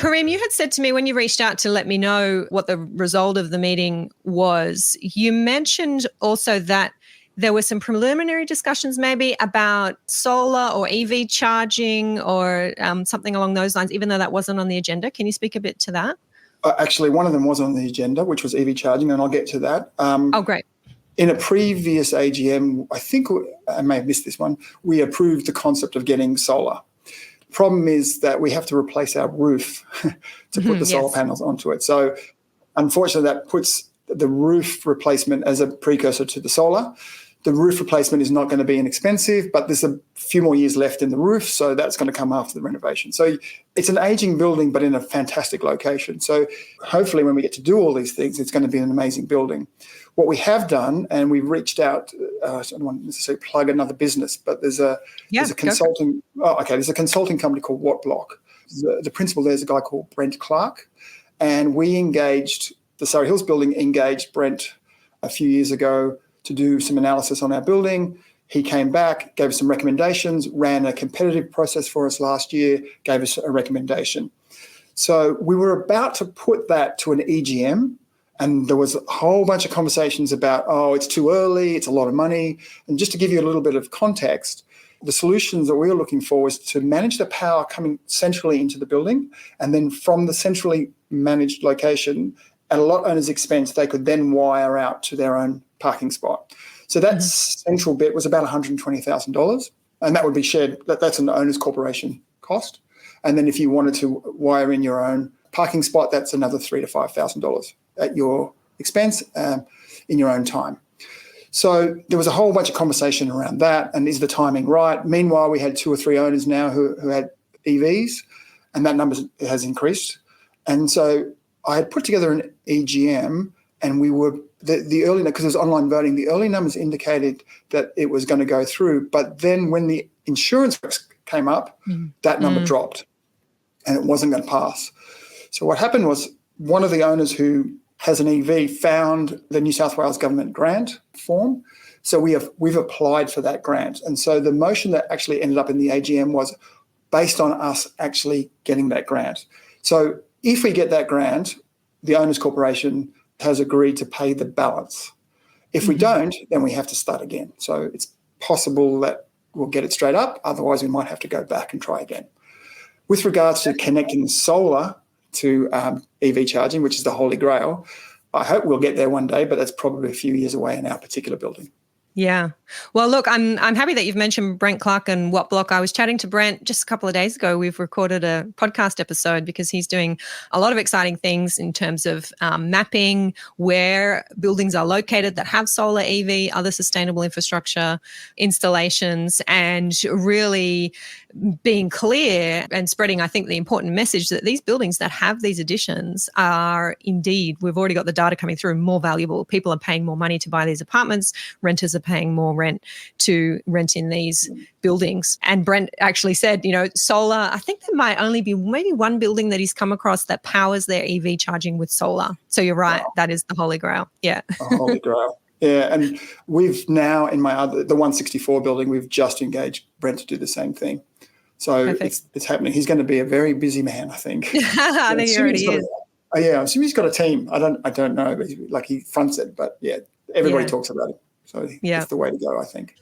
Kareem, you had said to me when you reached out to let me know what the result of the meeting was, you mentioned also that there were some preliminary discussions maybe about solar or EV charging or something along those lines, even though that wasn't on the agenda. Can you speak a bit to that? Actually, one of them was on the agenda, which was EV charging, and I'll get to that. Oh, great. In a previous AGM, I think I may have missed this one, we approved the concept of getting solar. The problem is that we have to replace our roof to put the solar panels onto it. So unfortunately, that puts the roof replacement as a precursor to the solar. The roof replacement is not going to be inexpensive, but there's a few more years left in the roof, so that's going to come after the renovation. So it's an aging building, but in a fantastic location. So hopefully when we get to do all these things, it's going to be an amazing building. What we have done, and we've reached out, I don't want to necessarily plug another business, but there's a consulting company called Watt Block. The principal there is a guy called Brent Clark, and the Surrey Hills building engaged Brent a few years ago to do some analysis on our building. He came back, gave us some recommendations, ran a competitive process for us last year, gave us a recommendation. So we were about to put that to an EGM, and there was a whole bunch of conversations about, it's too early, it's a lot of money. And just to give you a little bit of context, the solutions that we were looking for was to manage the power coming centrally into the building, and then from the centrally managed location, at a lot owner's expense, they could then wire out to their own parking spot. So that central bit was about $120,000, and that would be shared. That's an owner's corporation cost. And then if you wanted to wire in your own parking spot, that's another $3,000 to $5,000 at your expense in your own time. So there was a whole bunch of conversation around that, and is the timing right? Meanwhile, we had 2 or 3 owners now who had EVs, and that number has increased. And so I had put together an EGM, and we were the early, because it was online voting, the early numbers indicated that it was going to go through. But then when the insurance came up, that number dropped, and it wasn't going to pass. So what happened was one of the owners who has an EV found the New South Wales government grant form. So we've applied for that grant. And so the motion that actually ended up in the AGM was based on us actually getting that grant. So if we get that grant, the owners corporation has agreed to pay the balance. If we don't, then we have to start again. So it's possible that we'll get it straight up. Otherwise, we might have to go back and try again. With regards to connecting solar to EV charging, which is the holy grail, I hope we'll get there one day, but that's probably a few years away in our particular building. Yeah. Well, look, I'm happy that you've mentioned Brent Clark and Watt Block. I was chatting to Brent just a couple of days ago. We've recorded a podcast episode because he's doing a lot of exciting things in terms of mapping where buildings are located that have solar, EV, other sustainable infrastructure installations, and really being clear and spreading, I think, the important message that these buildings that have these additions are indeed, we've already got the data coming through, more valuable. People are paying more money to buy these apartments. Renters are paying more rent to rent in these buildings. And Brent actually said, solar, I think there might only be maybe one building that he's come across that powers their EV charging with solar. So you're right. Wow. That is the holy grail. Yeah. The holy grail. Yeah, and we've now in the 164 building, we've just engaged Brent to do the same thing. So it's happening. He's going to be a very busy man, I think. I think he already is. I assume he's got a team. I don't know, but he fronts it. But yeah, everybody talks about it. So it's the way to go, I think.